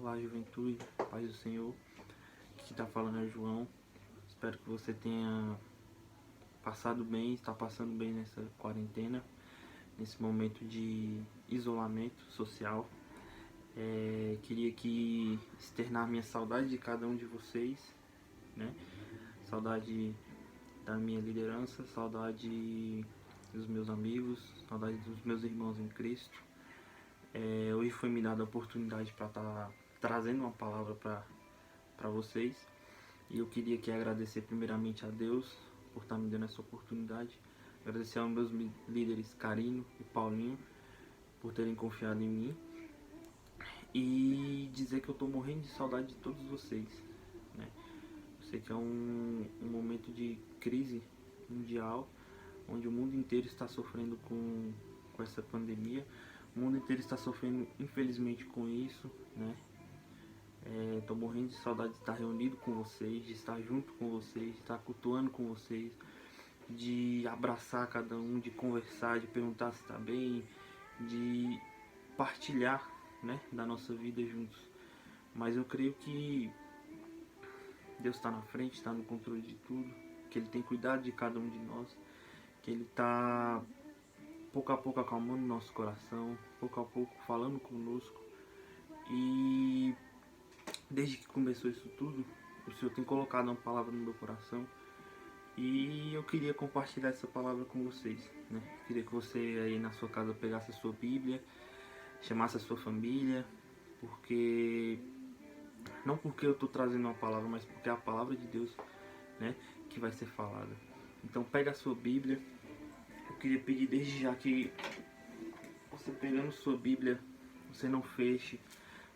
Olá, juventude, paz do Senhor. Aqui tá falando é o João. Espero que você tenha passado bem, está passando bem nessa quarentena, nesse momento de isolamento social. Queria aqui externar minha saudade de cada um de vocês, né? Saudade da minha liderança, saudade dos meus amigos, saudade dos meus irmãos em Cristo. Hoje foi me dada a oportunidade para estar trazendo uma palavra para vocês. E eu queria aqui agradecer primeiramente a Deus por estar me dando essa oportunidade. Agradecer aos meus líderes Carino e Paulinho por terem confiado em mim. E dizer que eu estou morrendo de saudade de todos vocês, né? Eu sei que é um momento de crise mundial, onde o mundo inteiro está sofrendo com essa pandemia. O mundo inteiro está sofrendo, infelizmente, com isso, né? Tô morrendo de saudade de estar reunido com vocês, de estar junto com vocês, de estar cultuando com vocês, de abraçar cada um, de conversar, de perguntar se está bem, de partilhar, né, da nossa vida juntos. Mas eu creio que Deus está na frente, está no controle de tudo, que Ele tem cuidado de cada um de nós, que Ele está pouco a pouco acalmando nosso coração, pouco a pouco falando conosco. E desde que começou isso tudo, o Senhor tem colocado uma palavra no meu coração e eu queria compartilhar essa palavra com vocês, né? Queria que você aí na sua casa pegasse a sua Bíblia, chamasse a sua família, não porque eu estou trazendo uma palavra, mas porque é a palavra de Deus, né, que vai ser falada. Então pega a sua Bíblia. Eu queria pedir desde já que você, pegando sua Bíblia, você não feche,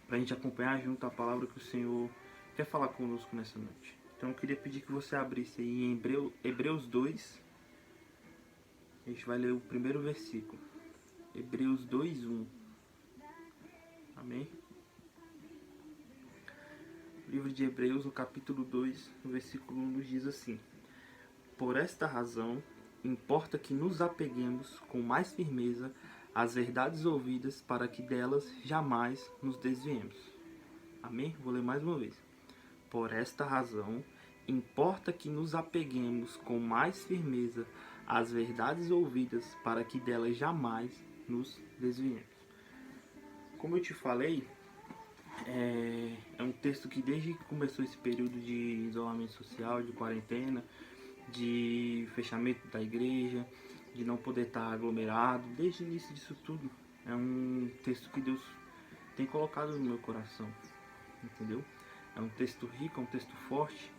para a gente acompanhar junto a palavra que o Senhor quer falar conosco nessa noite. Então eu queria pedir que você abrisse aí em Hebreus 2. A gente vai ler o primeiro versículo. Hebreus 2:1. Amém? O livro de Hebreus, no capítulo 2, no versículo 1, nos diz assim: Por esta razão, importa que nos apeguemos com mais firmeza às verdades ouvidas, para que delas jamais nos desviemos. Amém? Vou ler mais uma vez. Por esta razão, importa que nos apeguemos com mais firmeza às verdades ouvidas, para que delas jamais nos desviemos. Como eu te falei, é um texto que desde que começou esse período de isolamento social, de quarentena, de fechamento da igreja, de não poder estar aglomerado, desde o início disso tudo, é um texto que Deus tem colocado no meu coração, entendeu? É um texto rico, é um texto forte,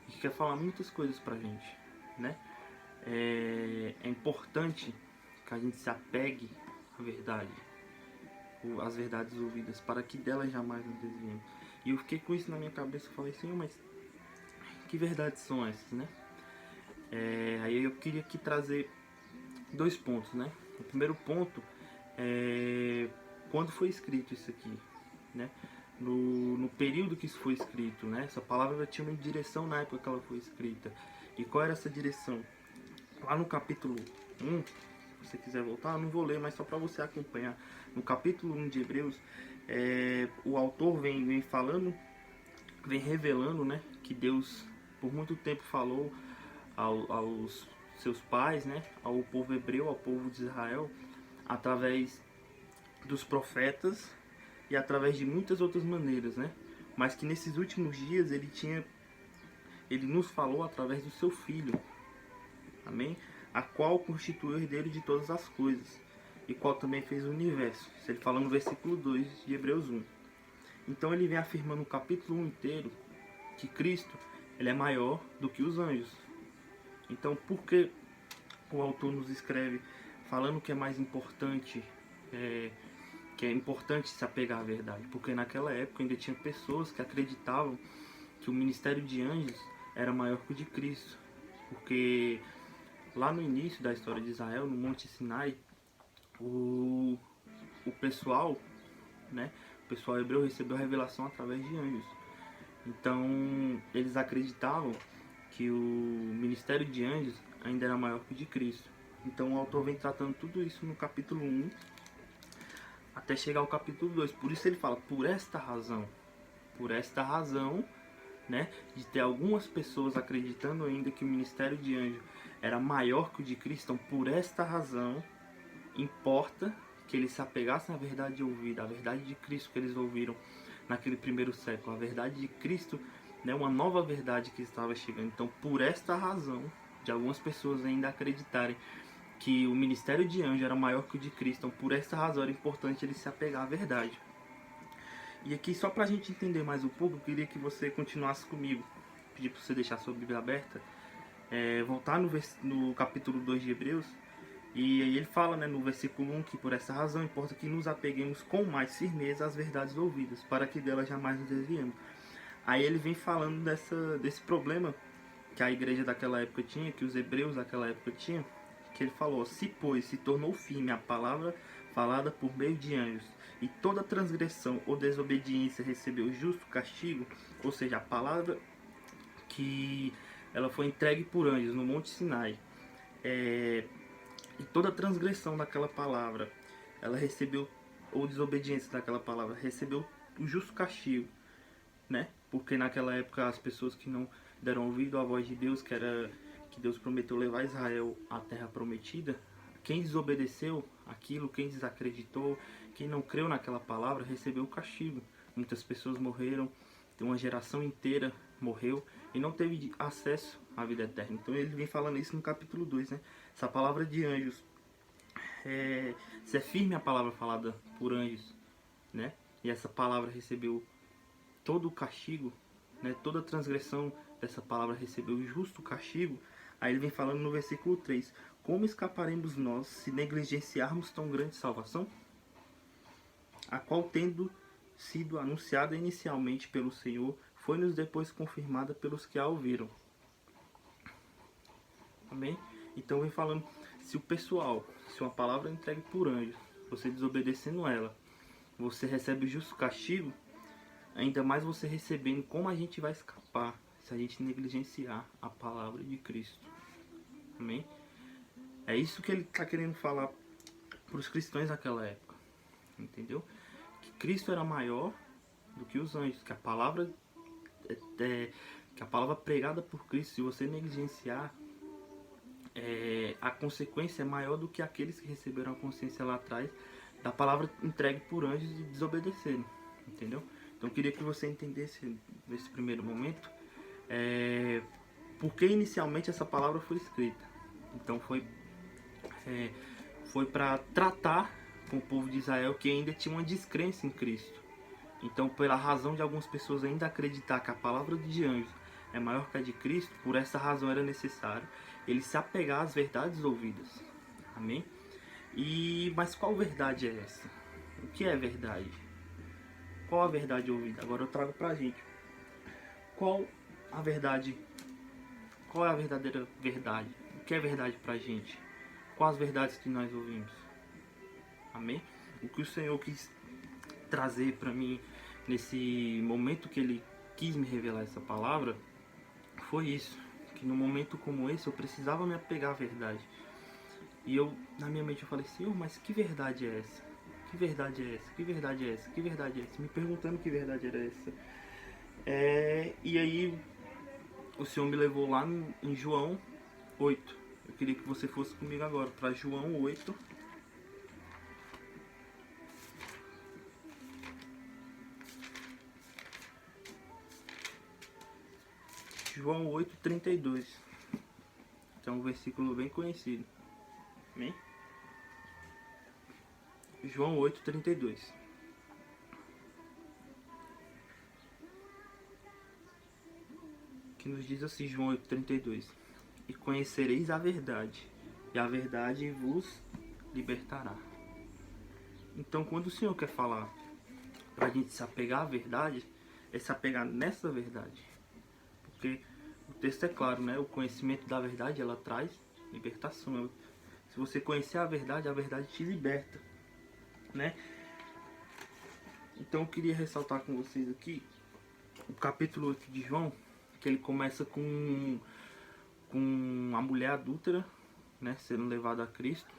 e que quer falar muitas coisas pra gente, né? É importante que a gente se apegue à verdade, às verdades ouvidas, para que delas jamais nos desviemos. E eu fiquei com isso na minha cabeça, eu falei, Senhor, mas que verdades são essas, né? Aí eu queria aqui trazer dois pontos, né? O primeiro ponto é quando foi escrito isso aqui, né? No período que isso foi escrito, né? Essa palavra tinha uma direção na época que ela foi escrita. E qual era essa direção? Lá no capítulo 1, se você quiser voltar, eu não vou ler, mas só para você acompanhar. No capítulo 1 de Hebreus, o autor vem falando, vem revelando, né, que Deus por muito tempo falou aos seus pais, né, ao povo hebreu, ao povo de Israel, através dos profetas e através de muitas outras maneiras, né? Mas que nesses últimos dias ele nos falou através do seu Filho, amém? A qual constituiu o herdeiro de todas as coisas, e qual também fez o universo. Isso ele fala no versículo 2 de Hebreus 1. Então ele vem afirmando no capítulo 1 inteiro que Cristo, ele é maior do que os anjos. Então por que o autor nos escreve falando que é mais importante, que é importante se apegar à verdade? Porque naquela época ainda tinha pessoas que acreditavam que o ministério de anjos era maior que o de Cristo. Porque lá no início da história de Israel, no Monte Sinai, o pessoal, né, o pessoal hebreu recebeu a revelação através de anjos. Então eles acreditavam que o ministério de anjos ainda era maior que o de Cristo. Então o autor vem tratando tudo isso no capítulo 1 até chegar ao capítulo 2. Por isso ele fala, por esta razão. Por esta razão, né, de ter algumas pessoas acreditando ainda que o ministério de anjo era maior que o de Cristo, então por esta razão importa que eles se apegassem à verdade ouvida, à verdade de Cristo que eles ouviram naquele primeiro século, a verdade de Cristo, né, uma nova verdade que estava chegando. Então por esta razão de algumas pessoas ainda acreditarem que o ministério de anjo era maior que o de Cristo, então por esta razão era importante eles se apegar à verdade. E aqui, só pra gente entender mais um pouco, eu queria que você continuasse comigo. Pedir pra você deixar sua Bíblia aberta. Voltar no capítulo 2 de Hebreus. E aí ele fala, né, no versículo 1, que por essa razão importa que nos apeguemos com mais firmeza às verdades ouvidas, para que delas jamais nos desviemos. Aí ele vem falando desse problema que a igreja daquela época tinha, que os hebreus daquela época tinham, que ele falou: se pois se tornou firme a palavra falada por meio de anjos, e toda transgressão ou desobediência recebeu justo castigo, ou seja, a palavra que ela foi entregue por anjos no Monte Sinai, e toda transgressão daquela palavra, ela recebeu, ou desobediência daquela palavra, recebeu o justo castigo, né? Porque naquela época as pessoas que não deram ouvido à voz de Deus, que Deus prometeu levar Israel à terra prometida, quem desobedeceu aquilo, quem desacreditou, quem não creu naquela palavra, recebeu o castigo. Muitas pessoas morreram, uma geração inteira morreu e não teve acesso à vida eterna. Então ele vem falando isso no capítulo 2, né? Essa palavra de anjos, se é firme a palavra falada por anjos, né? E essa palavra recebeu todo o castigo, né? Toda transgressão dessa palavra recebeu o justo castigo. Aí ele vem falando no versículo 3: como escaparemos nós se negligenciarmos tão grande salvação? A qual, tendo sido anunciada inicialmente pelo Senhor, foi-nos depois confirmada pelos que a ouviram. Amém? Então vem falando, se uma palavra é entregue por anjo, você desobedecendo ela, você recebe o justo castigo, ainda mais você recebendo, como a gente vai escapar se a gente negligenciar a palavra de Cristo. Amém? É isso que ele está querendo falar para os cristãos naquela época. Entendeu? Que Cristo era maior do que os anjos, que a palavra pregada por Cristo, se você negligenciar, a consequência é maior do que aqueles que receberam a consciência lá atrás da palavra entregue por anjos e desobedecerem. Entendeu? Então eu queria que você entendesse nesse primeiro momento porque inicialmente essa palavra foi escrita. Então foi para tratar com o povo de Israel que ainda tinha uma descrença em Cristo. Então, pela razão de algumas pessoas ainda acreditar que a palavra de anjos é maior que a de Cristo, por essa razão era necessário ele se apegar às verdades ouvidas. Amém? Mas qual verdade é essa? O que é verdade? Qual a verdade ouvida? Agora eu trago pra gente. Qual a verdade? Qual é a verdadeira verdade? O que é verdade pra gente? Quais as verdades que nós ouvimos? Amém? O que o Senhor quis trazer para mim nesse momento que Ele quis me revelar essa palavra foi isso, que num momento como esse eu precisava me apegar à verdade. E eu, na minha mente, eu falei: Senhor, mas que verdade é essa? Que verdade é essa? Que verdade é essa? Que verdade é essa? Me perguntando que verdade era essa. E aí o Senhor me levou lá em João 8. Eu queria que você fosse comigo agora para João 8. João 8:32. É um versículo bem conhecido. Amém? João 8:32. Que nos diz assim, João 8:32: e conhecereis a verdade, e a verdade vos libertará. Então, quando o Senhor quer falar para a gente se apegar à verdade, é se apegar nessa verdade. Porque o texto é claro, né? O conhecimento da verdade, ela traz libertação. Se você conhecer a verdade te liberta, né? Então eu queria ressaltar com vocês aqui o capítulo 8 de João, que ele começa com a mulher adúltera, né, sendo levada a Cristo.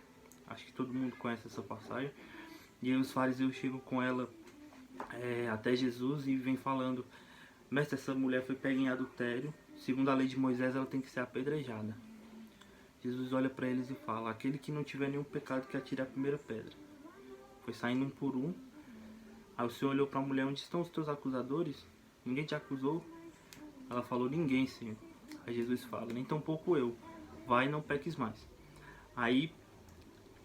Acho que todo mundo conhece essa passagem. E aí os fariseus chegam com ela até Jesus e vem falando: mestre, essa mulher foi pega em adultério, segundo a lei de Moisés ela tem que ser apedrejada. Jesus olha para eles e fala: aquele que não tiver nenhum pecado que atire a primeira pedra. Foi saindo um por um. Aí o Senhor olhou para a mulher: onde estão os teus acusadores? Ninguém te acusou? Ela falou: ninguém, Senhor. Aí Jesus fala: nem tampouco eu. Vai e não peques mais. Aí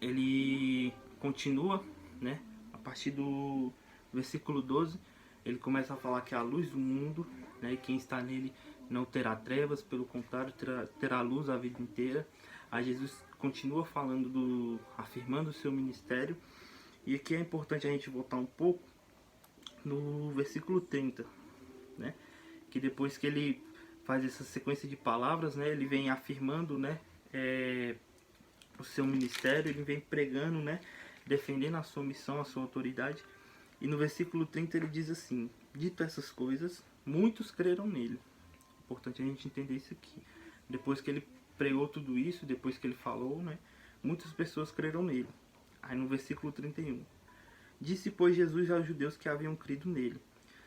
ele continua, né? A partir do versículo 12, ele começa a falar que é a luz do mundo, né? E quem está nele não terá trevas, pelo contrário, terá luz a vida inteira. Aí Jesus continua falando, afirmando o seu ministério. E aqui é importante a gente voltar um pouco no versículo 30, né? Que depois que ele faz essa sequência de palavras, né? Ele vem afirmando, né? O seu ministério, ele vem pregando, né? Defendendo a sua missão, a sua autoridade. E no versículo 30 ele diz assim: dito essas coisas, muitos creram nele. Importante a gente entender isso aqui. Depois que ele pregou tudo isso, depois que ele falou, né? Muitas pessoas creram nele. Aí no versículo 31. Disse, pois, Jesus aos judeus que haviam crido nele: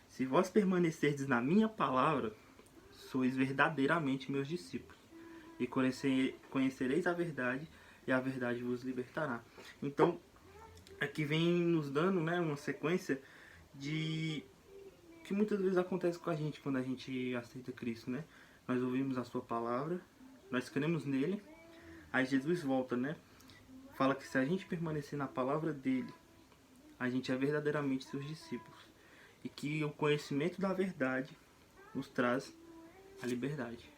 se vós permanecerdes na minha palavra, sois verdadeiramente meus discípulos, e conhecereis a verdade, e a verdade vos libertará. Então, aqui vem nos dando, né, uma sequência de que muitas vezes acontece com a gente quando a gente aceita Cristo, né? Nós ouvimos a sua palavra, nós cremos nele, aí Jesus volta, né? Fala que se a gente permanecer na palavra dele, a gente é verdadeiramente seus discípulos. E que o conhecimento da verdade nos traz a liberdade.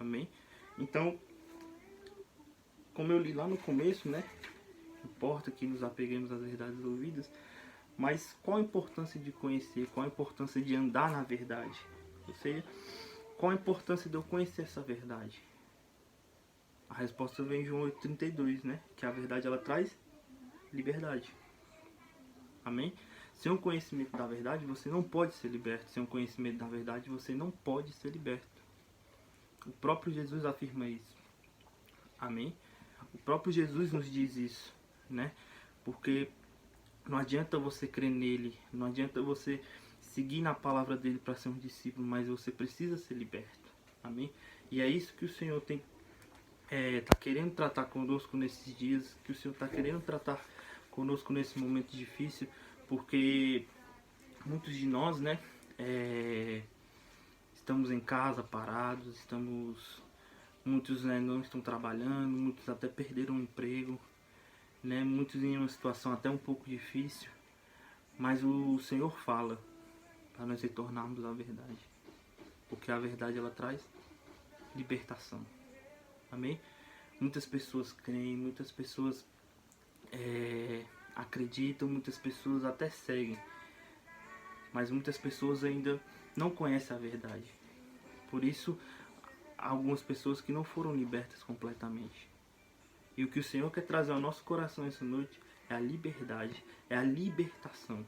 Amém? Então, como eu li lá no começo, né? Importa que nos apeguemos às verdades ouvidas, mas qual a importância de conhecer? Qual a importância de andar na verdade? Ou seja, qual a importância de eu conhecer essa verdade? A resposta vem em João 8,32, né? Que a verdade ela traz liberdade. Amém? Sem o conhecimento da verdade, você não pode ser liberto. Sem o conhecimento da verdade, você não pode ser liberto. O próprio Jesus afirma isso. Amém? O próprio Jesus nos diz isso, né? Porque não adianta você crer nele, não adianta você seguir na palavra dele para ser um discípulo, mas você precisa ser liberto. Amém? E é isso que o Senhor tá querendo tratar conosco nesses dias, que o Senhor está querendo tratar conosco nesse momento difícil, porque muitos de nós, né, estamos em casa parados, muitos, né, não estão trabalhando, muitos até perderam o emprego, né, muitos em uma situação até um pouco difícil, mas o Senhor fala para nós retornarmos à verdade, porque a verdade ela traz libertação. Amém? Muitas pessoas creem, muitas pessoas acreditam, muitas pessoas até seguem, mas muitas pessoas ainda não conhecem a verdade. Por isso, há algumas pessoas que não foram libertas completamente. E o que o Senhor quer trazer ao nosso coração essa noite é a liberdade, é a libertação.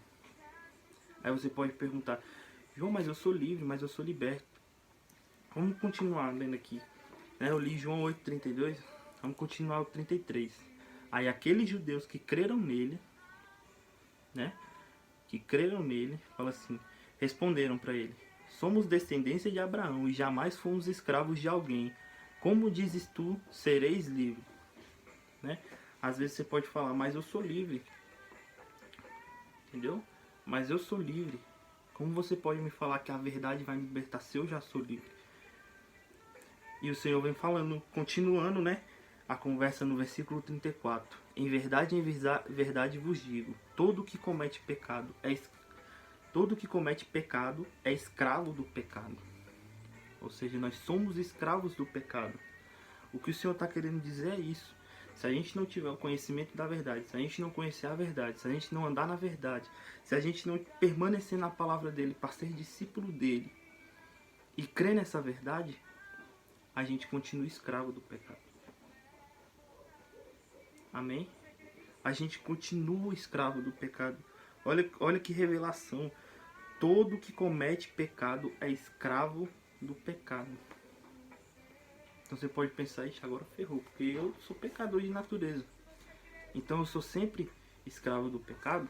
Aí você pode perguntar: João, mas eu sou livre, mas eu sou liberto. Vamos continuar lendo aqui. Eu li João 8,32, vamos continuar o 33. Aí aqueles judeus que creram nele, né? Que creram nele, fala assim, responderam para ele: somos descendência de Abraão e jamais fomos escravos de alguém. Como dizes tu, sereis livre? Né? Às vezes você pode falar: mas eu sou livre. Entendeu? Mas eu sou livre. Como você pode me falar que a verdade vai me libertar se eu já sou livre? E o Senhor vem falando, continuando, né? A conversa no versículo 34. Em verdade vos digo, todo que comete pecado é escravo do pecado. Ou seja, nós somos escravos do pecado. O que o Senhor está querendo dizer é isso. Se a gente não tiver o conhecimento da verdade, se a gente não conhecer a verdade, se a gente não andar na verdade, se a gente não permanecer na palavra dele para ser discípulo dele e crer nessa verdade, a gente continua escravo do pecado. Amém? A gente continua escravo do pecado. Olha que revelação. Todo que comete pecado é escravo do pecado. Então você pode pensar: ixi, agora ferrou, porque eu sou pecador de natureza. Então eu sou sempre escravo do pecado?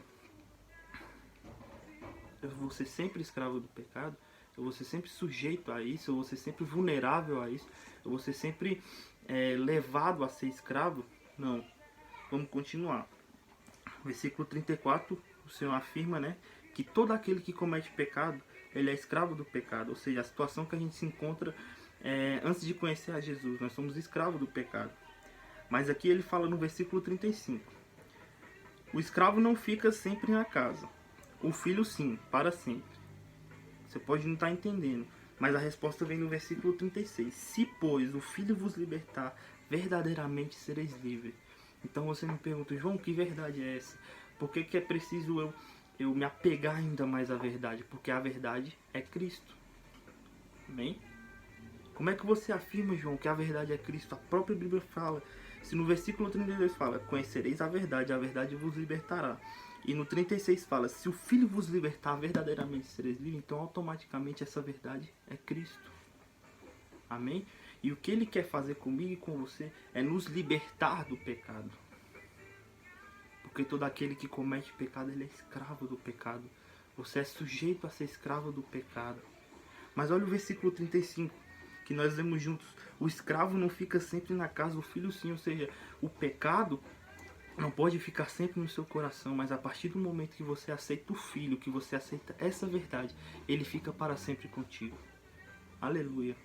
eu vou ser sempre escravo do pecado, eu vou ser sempre sujeito a isso, eu vou ser sempre vulnerável a isso, eu vou ser sempre levado a ser escravo. Não. Vamos continuar. Versículo 34, o Senhor afirma, né, que todo aquele que comete pecado, ele é escravo do pecado. Ou seja, a situação que a gente se encontra antes de conhecer a Jesus, nós somos escravos do pecado. Mas aqui ele fala no versículo 35. O escravo não fica sempre na casa. O filho sim, para sempre. Você pode não estar entendendo, mas a resposta vem no versículo 36. Se, pois, o filho vos libertar, verdadeiramente sereis livres. Então você me pergunta, João, que verdade é essa? Por que é preciso eu me apegar ainda mais à verdade? Porque a verdade é Cristo. Amém? Como é que você afirma, João, que a verdade é Cristo? A própria Bíblia fala. Se no versículo 32 fala, conhecereis a verdade vos libertará. E no 36 fala, se o Filho vos libertar, verdadeiramente sereis livres. Então automaticamente essa verdade é Cristo. Amém? E o que Ele quer fazer comigo e com você é nos libertar do pecado. Porque todo aquele que comete pecado, ele é escravo do pecado. Você é sujeito a ser escravo do pecado. Mas olha o versículo 35, que nós lemos juntos. O escravo não fica sempre na casa, o filho sim. Ou seja, o pecado não pode ficar sempre no seu coração. Mas a partir do momento que você aceita o Filho, que você aceita essa verdade, ele fica para sempre contigo. Aleluia.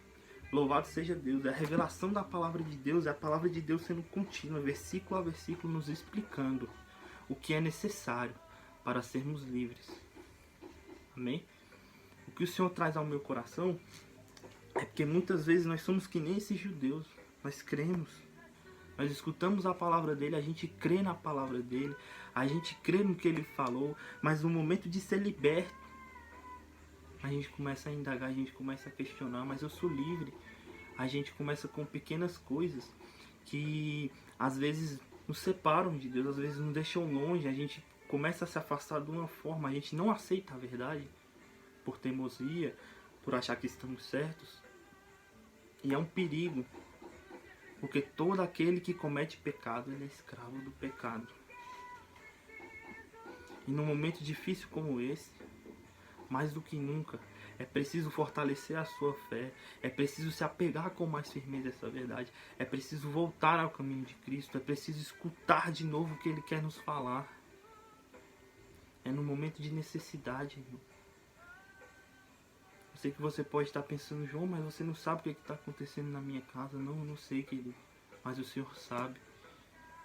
Louvado seja Deus. É a revelação da palavra de Deus, é a palavra de Deus sendo contínua, versículo a versículo, nos explicando o que é necessário para sermos livres. Amém? O que o Senhor traz ao meu coração é porque muitas vezes nós somos que nem esses judeus. Nós cremos, nós escutamos a palavra dele, a gente crê na palavra dele, a gente crê no que ele falou, mas no momento de ser liberto, a gente começa a indagar, a gente começa a questionar, mas eu sou livre. A gente começa com pequenas coisas que às vezes nos separam de Deus, às vezes nos deixam longe, a gente começa a se afastar de uma forma, a gente não aceita a verdade por teimosia, por achar que estamos certos. E é um perigo, porque todo aquele que comete pecado, ele é escravo do pecado. E num momento difícil como esse, mais do que nunca, é preciso fortalecer a sua fé, é preciso se apegar com mais firmeza a essa verdade, é preciso voltar ao caminho de Cristo, é preciso escutar de novo o que Ele quer nos falar. É no momento de necessidade, irmão. Eu sei que você pode estar pensando, João, mas você não sabe o que está acontecendo na minha casa. Não, eu não sei, querido, mas o Senhor sabe.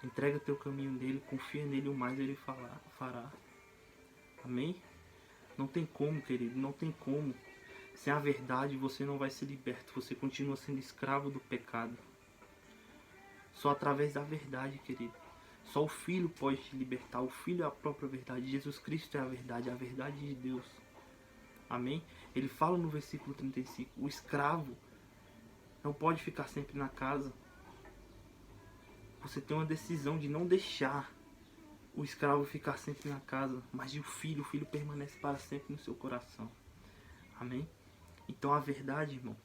Entrega teu caminho nele, confia nele, o mais Ele fará. Amém? Não tem como, querido, não tem como. Sem a verdade você não vai ser liberto, você continua sendo escravo do pecado. Só através da verdade, querido. Só o Filho pode te libertar, o Filho é a própria verdade. Jesus Cristo é a verdade de Deus. Amém? Ele fala no versículo 35, o escravo não pode ficar sempre na casa. Você tem uma decisão de não deixar o escravo ficar sempre na casa, mas o filho permanece para sempre no seu coração. Amém? Então a verdade, irmão,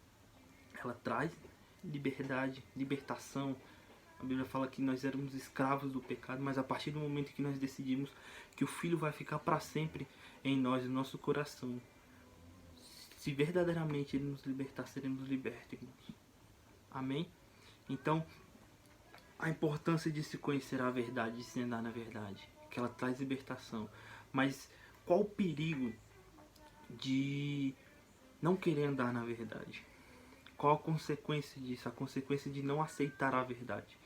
ela traz liberdade, libertação. A Bíblia fala que nós éramos escravos do pecado, mas a partir do momento que nós decidimos que o Filho vai ficar para sempre em nós, no nosso coração, se verdadeiramente Ele nos libertar, seremos libertos, irmãos. Amém? Então, a importância de se conhecer a verdade, de se andar na verdade, que ela traz libertação. Mas qual o perigo de não querer andar na verdade? Qual a consequência disso? A consequência de não aceitar a verdade.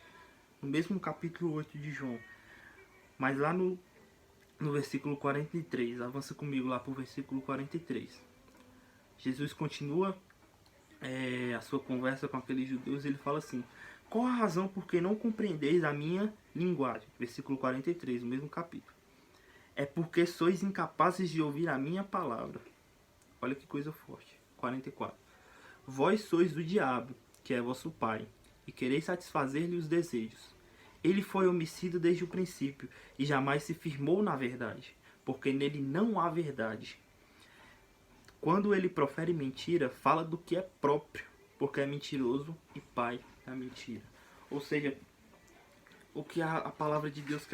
No mesmo capítulo 8 de João, mas lá no versículo 43, avança comigo lá para o versículo 43. Jesus continua a sua conversa com aqueles judeus, ele fala assim: qual a razão por que não compreendeis a minha linguagem? Versículo 43, o mesmo capítulo. É porque sois incapazes de ouvir a minha palavra. Olha que coisa forte. 44. Vós sois do diabo, que é vosso pai, e quereis satisfazer-lhe os desejos. Ele foi homicida desde o princípio, e jamais se firmou na verdade, porque nele não há verdade. Quando ele profere mentira, fala do que é próprio, porque é mentiroso e pai da mentira. Ou seja, o que a palavra de Deus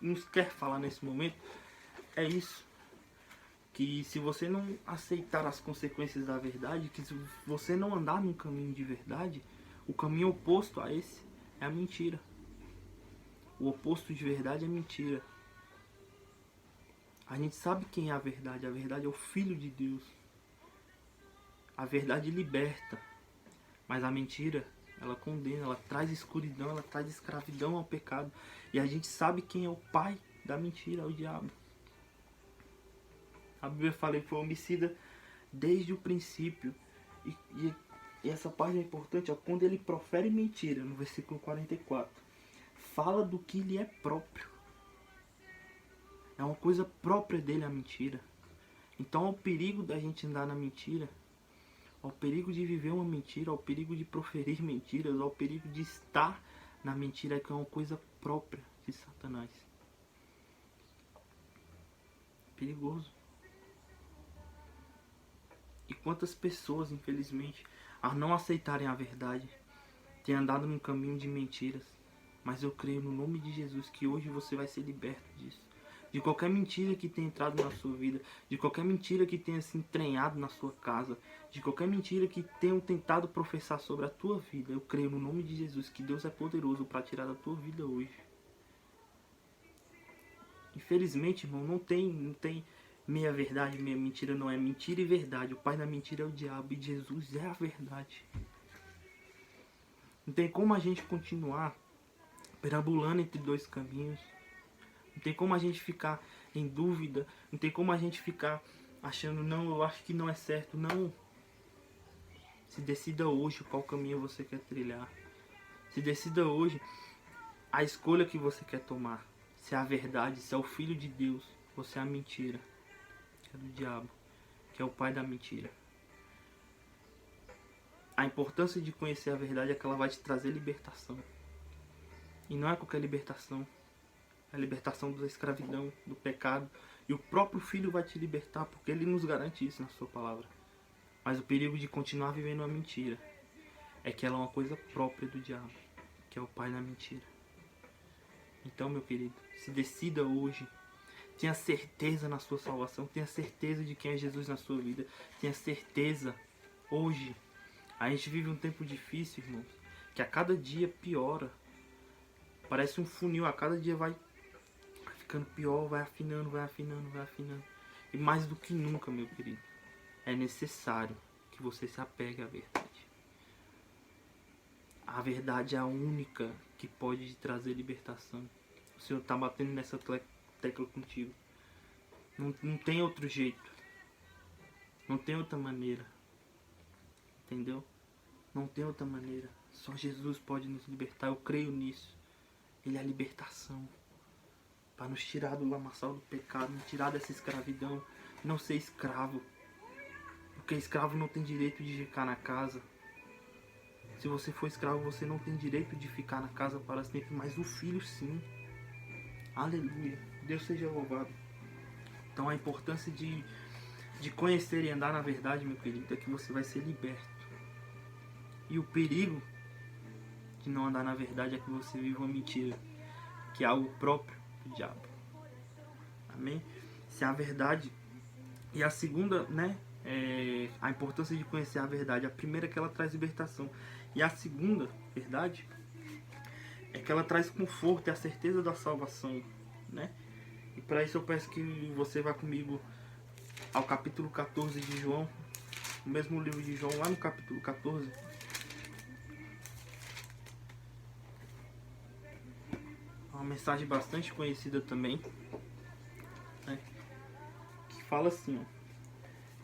nos quer falar nesse momento é isso. que se você não aceitar as consequências da verdade, que se você não andar num caminho de verdade, o caminho oposto a esse é a mentira. O oposto de verdade é mentira. A gente sabe quem é a verdade é o Filho de Deus. A verdade liberta, mas a mentira, ela condena, ela traz escuridão, ela traz escravidão ao pecado. E a gente sabe quem é o pai da mentira, é o diabo. A Bíblia fala que foi homicida desde o princípio. E essa parte é importante, ó, quando ele profere mentira, no versículo 44. Fala do que lhe é próprio. É uma coisa própria dele a mentira. Então, ao perigo da gente andar na mentira, ao perigo de viver uma mentira, ao perigo de proferir mentiras, ao perigo de estar na mentira, que é uma coisa própria de Satanás. Perigoso. E quantas pessoas, infelizmente, ao não aceitarem a verdade, têm andado num caminho de mentiras. Mas eu creio no nome de Jesus que hoje você vai ser liberto disso. De qualquer mentira que tenha entrado na sua vida, de qualquer mentira que tenha se entranhado na sua casa, de qualquer mentira que tenham tentado professar sobre a tua vida, eu creio no nome de Jesus que Deus é poderoso para tirar da tua vida hoje. Infelizmente, irmão, não tem meia verdade, meia mentira, não é mentira e verdade. O pai da mentira é o diabo e Jesus é a verdade. Não tem como a gente continuar perambulando entre dois caminhos. Não tem como a gente ficar em dúvida. Não tem como a gente ficar achando, não, eu acho que não é certo. Não. Se decida hoje qual caminho você quer trilhar. Se decida hoje a escolha que você quer tomar. Se é a verdade, se é o Filho de Deus, ou se é a mentira, que é do diabo, que é o pai da mentira. A importância de conhecer a verdade é que ela vai te trazer libertação. E não é qualquer libertação. É a libertação da escravidão, do pecado. E o próprio Filho vai te libertar, porque Ele nos garante isso na sua palavra. Mas o perigo de continuar vivendo uma mentira é que ela é uma coisa própria do diabo, que é o pai da mentira. Então, meu querido, se decida hoje. Tenha certeza na sua salvação. Tenha certeza de quem é Jesus na sua vida. Tenha certeza hoje. A gente vive um tempo difícil, irmãos, que a cada dia piora. Parece um funil, a cada dia vai ficando pior, vai afinando, vai afinando, vai afinando. E mais do que nunca, meu querido, é necessário que você se apegue à verdade. A verdade é a única que pode te trazer libertação. O Senhor está batendo nessa tecla contigo. Não tem outro jeito. Não tem outra maneira. Entendeu? Não tem outra maneira. Só Jesus pode nos libertar. Eu creio nisso. Ele é a libertação. Para nos tirar do lamaçal do pecado. Nos tirar dessa escravidão. Não ser escravo. Porque escravo não tem direito de ficar na casa. Se você for escravo, você não tem direito de ficar na casa para sempre. Mas o filho sim. Aleluia. Deus seja louvado. Então a importância de conhecer e andar na verdade, meu querido, é que você vai ser liberto. E o perigo de não andar na verdade é que você vive uma mentira, que é algo próprio do diabo. Amém? Se a verdade... E a segunda, né? A importância de conhecer a verdade. A primeira é que ela traz libertação. E a segunda verdade é que ela traz conforto e a certeza da salvação, né? E para isso eu peço que você vá comigo ao capítulo 14 de João, o mesmo livro de João, lá no capítulo 14. Uma mensagem bastante conhecida também, né? Que fala assim, ó: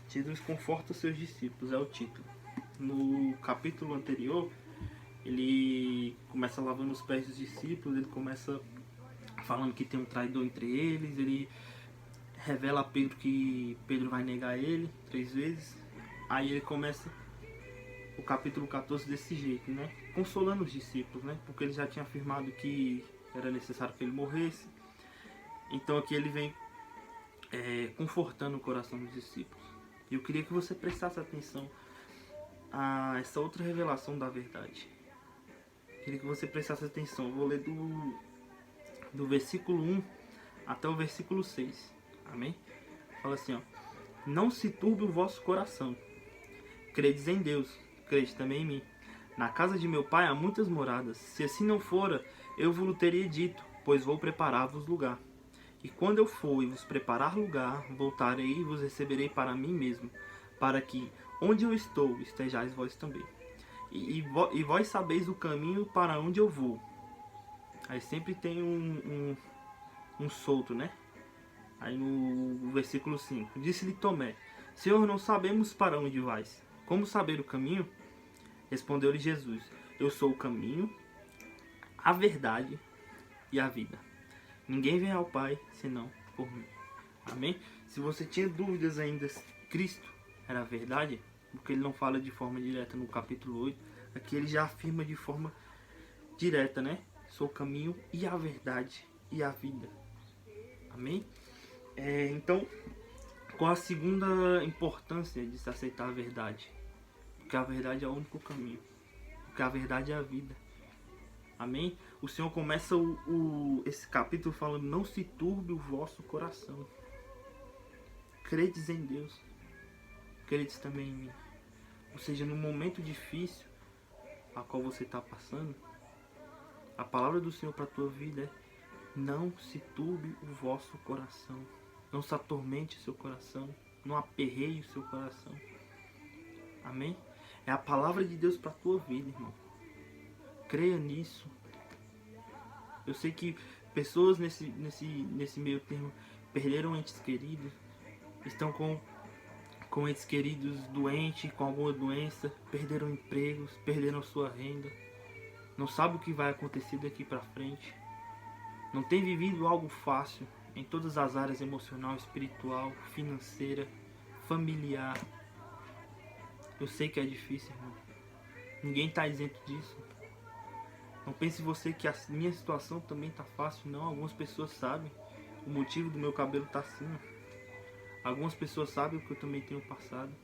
Jesus conforta os seus discípulos, é o título. No capítulo anterior, ele começa lavando os pés dos discípulos, ele começa falando que tem um traidor entre eles, ele revela a Pedro que Pedro vai negar ele 3 vezes. Aí ele começa o capítulo 14 desse jeito, né? Consolando os discípulos, né? Porque ele já tinha afirmado que era necessário que ele morresse. Então aqui ele vem confortando o coração dos discípulos. E eu queria que você prestasse atenção a essa outra revelação da verdade. Eu queria que você prestasse atenção. Eu vou ler do versículo 1 até o versículo 6. Amém? Fala assim, ó: Não se turbe o vosso coração. Credes em Deus, crede também em mim. Na casa de meu pai há muitas moradas. Se assim não fora, eu vos teria dito, pois vou preparar-vos lugar. E quando eu for e vos preparar lugar, voltarei e vos receberei para mim mesmo, para que, onde eu estou, estejais vós também. E vós sabeis o caminho para onde eu vou. Aí sempre tem um solto, né? Aí no versículo 5. Disse-lhe Tomé: Senhor, não sabemos para onde vais. Como saber o caminho? Respondeu-lhe Jesus: Eu sou o caminho, a verdade e a vida. Ninguém vem ao Pai senão por mim. Amém? Se você tinha dúvidas ainda se Cristo era a verdade, porque ele não fala de forma direta no capítulo 8, aqui ele já afirma de forma direta, né? Sou o caminho e a verdade e a vida. Amém? Então, qual a segunda importância de se aceitar a verdade? Porque a verdade é o único caminho. Porque a verdade é a vida. Amém? O Senhor começa esse capítulo falando: não se turbe o vosso coração. Credes em Deus. Credes também em mim. Ou seja, no momento difícil a qual você está passando, a palavra do Senhor para a tua vida é: não se turbe o vosso coração. Não se atormente o seu coração. Não aperreie o seu coração. Amém? É a palavra de Deus para a tua vida, irmão. Creia nisso. Eu sei que pessoas nesse meio termo perderam entes queridos, estão com entes queridos doentes, com alguma doença, perderam empregos, perderam sua renda, não sabe o que vai acontecer daqui para frente, não tem vivido algo fácil em todas as áreas: emocional, espiritual, financeira, familiar. Eu sei que é difícil, irmão. Ninguém está isento disso. Não pense você que a minha situação também está fácil, não. Algumas pessoas sabem o motivo do meu cabelo estar assim. Algumas pessoas sabem o que eu também tenho passado.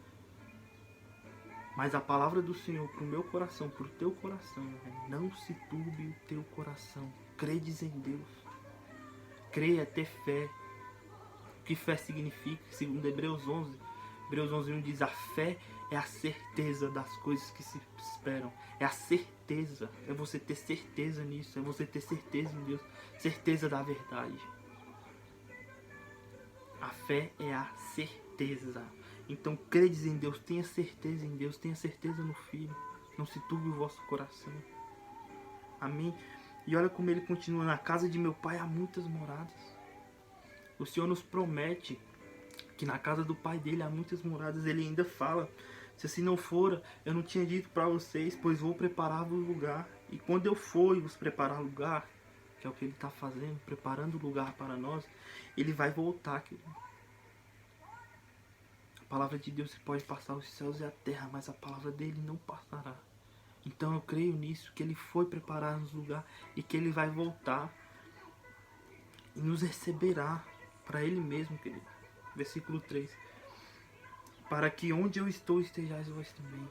Mas a palavra do Senhor para o meu coração, para o teu coração, não se turbe o teu coração. Credes em Deus. Creia, ter fé. O que fé significa? Segundo Hebreus 11, Hebreus 11:1 diz: a fé é a certeza das coisas que se esperam. É a certeza. É você ter certeza nisso. É você ter certeza em Deus. Certeza da verdade. A fé é a certeza. Então credes em Deus. Tenha certeza em Deus. Tenha certeza no Filho. Não se turbe o vosso coração. Amém? E olha como ele continua: na casa de meu pai há muitas moradas. O Senhor nos promete que na casa do pai dele há muitas moradas. Ele ainda fala: se assim não fora, eu não tinha dito para vocês, pois vou preparar-vos lugar. E quando eu for e vos preparar lugar, que é o que ele está fazendo, preparando lugar para nós, ele vai voltar, querido. A palavra de Deus pode passar os céus e a terra, mas a palavra dele não passará. Então eu creio nisso, que ele foi preparar-nos lugar e que ele vai voltar e nos receberá para ele mesmo, querido. Versículo 3. Para que onde eu estou estejais vós também.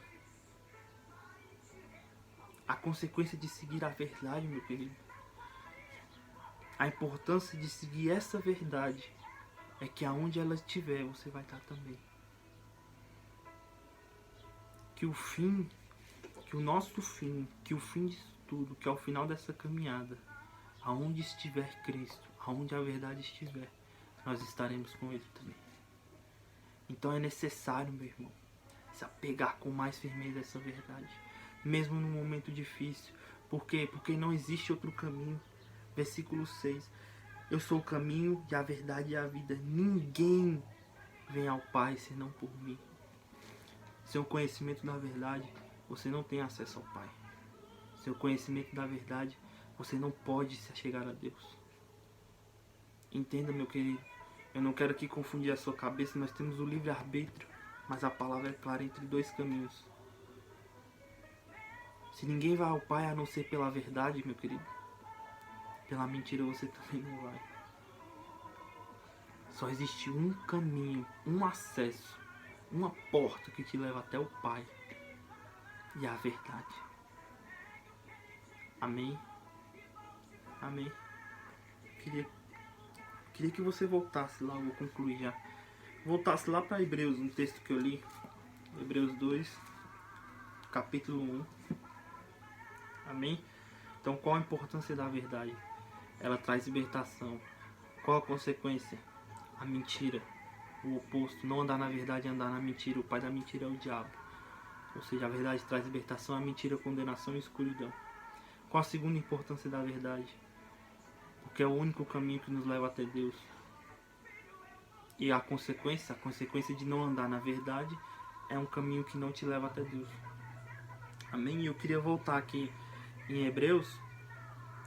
A consequência de seguir a verdade, meu querido, a importância de seguir essa verdade é que aonde ela estiver, você vai estar também. Que o fim, que o nosso fim, que o fim disso tudo, que ao final dessa caminhada, aonde estiver Cristo, aonde a verdade estiver, nós estaremos com Ele também. Então é necessário, meu irmão, se apegar com mais firmeza a essa verdade, mesmo num momento difícil. Por quê? Porque não existe outro caminho. Versículo 6. Eu sou o caminho e a verdade e a vida. Ninguém vem ao Pai senão por mim. Sem o conhecimento da verdade, você não tem acesso ao Pai. Sem o conhecimento da verdade, você não pode se achegar a Deus. Entenda, meu querido. Eu não quero aqui confundir a sua cabeça. Nós temos o livre-arbítrio, mas a palavra é clara entre dois caminhos. Se ninguém vai ao Pai a não ser pela verdade, meu querido, pela mentira você também não vai. Só existe um caminho, um acesso, uma porta que te leva até o Pai. E a verdade. Amém? Amém? Queria que você voltasse lá, eu vou concluir já. voltasse lá para Hebreus, um texto que eu li, Hebreus 2, capítulo 1. Amém? Então, qual a importância da verdade? Ela traz libertação. Qual a consequência? A mentira, o oposto. Não andar na verdade, andar na mentira. O pai da mentira é o diabo. Ou seja, a verdade traz libertação, a mentira, condenação e escuridão. Qual a segunda importância da verdade? Porque é o único caminho que nos leva até Deus. E a consequência de não andar na verdade é um caminho que não te leva até Deus. Amém? E eu queria voltar aqui em Hebreus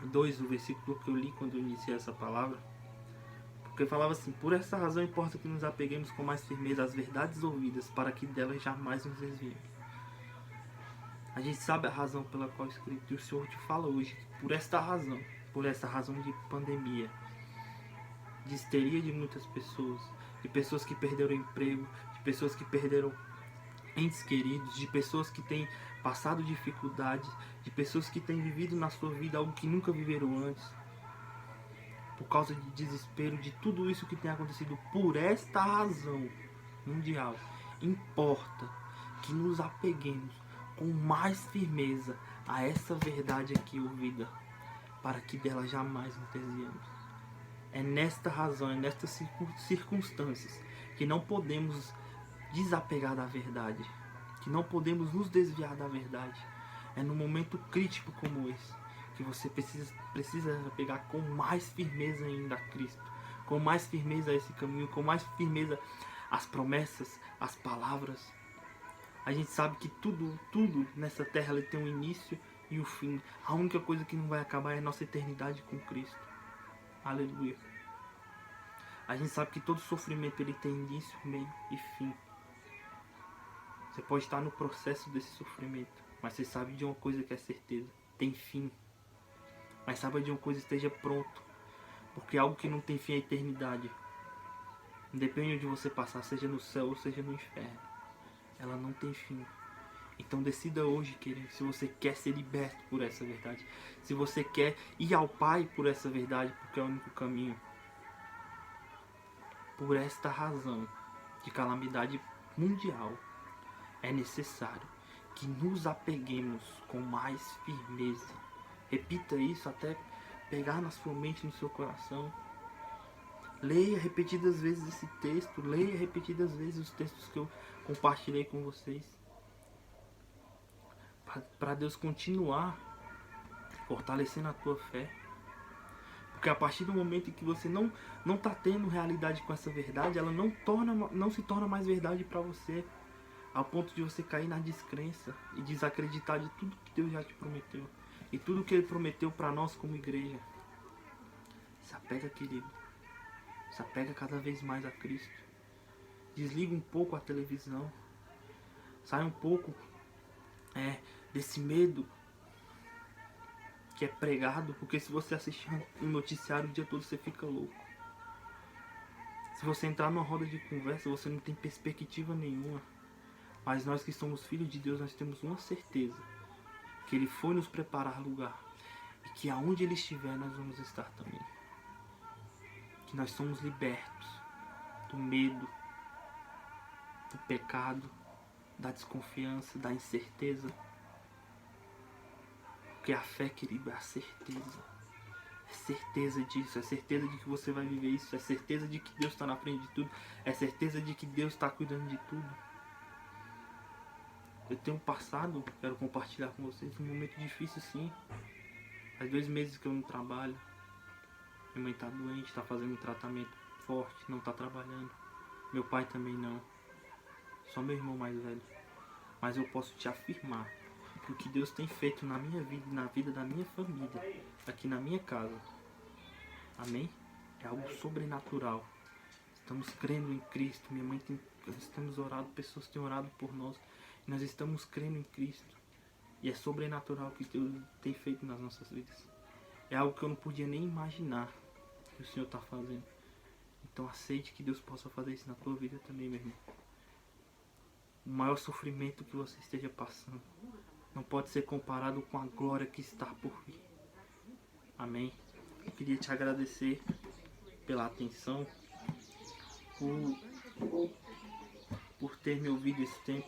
2, o versículo que eu li quando eu iniciei essa palavra. Porque falava assim: por essa razão importa que nos apeguemos com mais firmeza às verdades ouvidas, para que delas jamais nos desviemos. A gente sabe a razão pela qual é escrito, e o Senhor te fala hoje, por essa razão de pandemia, de histeria de muitas pessoas, de pessoas que perderam emprego, de pessoas que perderam entes queridos, de pessoas que têm passado dificuldades, de pessoas que têm vivido na sua vida algo que nunca viveram antes, por causa de desespero, de tudo isso que tem acontecido. Por esta razão mundial, importa que nos apeguemos com mais firmeza a essa verdade aqui ouvida, para que dela jamais nos desviemos. É nesta razão, é nestas circunstâncias que não podemos desapegar da verdade, que não podemos nos desviar da verdade. É num momento crítico como esse que você precisa pegar com mais firmeza ainda a Cristo, com mais firmeza a esse caminho, com mais firmeza as promessas, as palavras. A gente sabe que tudo nessa terra ele tem um início e um fim. A única coisa que não vai acabar é a nossa eternidade com Cristo. Aleluia. A gente sabe que todo sofrimento ele tem início, meio e fim. Você pode estar no processo desse sofrimento, mas você sabe de uma coisa que é certeza: tem fim. Mas saiba de uma coisa: esteja pronto, porque algo que não tem fim é a eternidade. Independente de você passar, seja no céu ou seja no inferno, ela não tem fim. Então decida hoje, querido, se você quer ser liberto por essa verdade, se você quer ir ao Pai por essa verdade, porque é o único caminho. Por esta razão de calamidade mundial, é necessário que nos apeguemos com mais firmeza. Repita isso até pegar na sua mente, no seu coração. Leia repetidas vezes esse texto, leia repetidas vezes os textos que eu compartilhei com vocês, para Deus continuar fortalecendo a tua fé. Porque a partir do momento em que você não está tendo realidade com essa verdade, ela não se torna mais verdade para você, ao ponto de você cair na descrença e desacreditar de tudo que Deus já te prometeu e tudo que Ele prometeu para nós como igreja. Se apega, querido. Se apega cada vez mais a Cristo. Desliga um pouco a televisão. Sai um pouco desse medo que é pregado, porque se você assistir um noticiário o dia todo, você fica louco. Se você entrar numa roda de conversa, você não tem perspectiva nenhuma. Mas nós que somos filhos de Deus, nós temos uma certeza: que Ele foi nos preparar lugar, e que aonde Ele estiver, nós vamos estar também. Que nós somos libertos do medo, do pecado, da desconfiança, da incerteza. Porque a fé, querido, é a certeza. É certeza disso, é certeza de que você vai viver isso, é certeza de que Deus está na frente de tudo, é certeza de que Deus está cuidando de tudo. Eu tenho passado, quero compartilhar com vocês, um momento difícil sim. Faz 2 meses que eu não trabalho. Minha mãe está doente, está fazendo um tratamento forte, não está trabalhando. Meu pai também não. Só meu irmão mais velho. Mas eu posso te afirmar que o que Deus tem feito na minha vida e na vida da minha família, aqui na minha casa, amém? É algo sobrenatural. Estamos crendo em Cristo. Minha mãe nós temos orado, pessoas têm orado por nós. E nós estamos crendo em Cristo. E é sobrenatural o que Deus tem feito nas nossas vidas. É algo que eu não podia nem imaginar que o Senhor está fazendo. Então aceite que Deus possa fazer isso na tua vida também, meu irmão. O maior sofrimento que você esteja passando não pode ser comparado com a glória que está por vir. Amém? Eu queria te agradecer pela atenção, por por ter me ouvido esse tempo.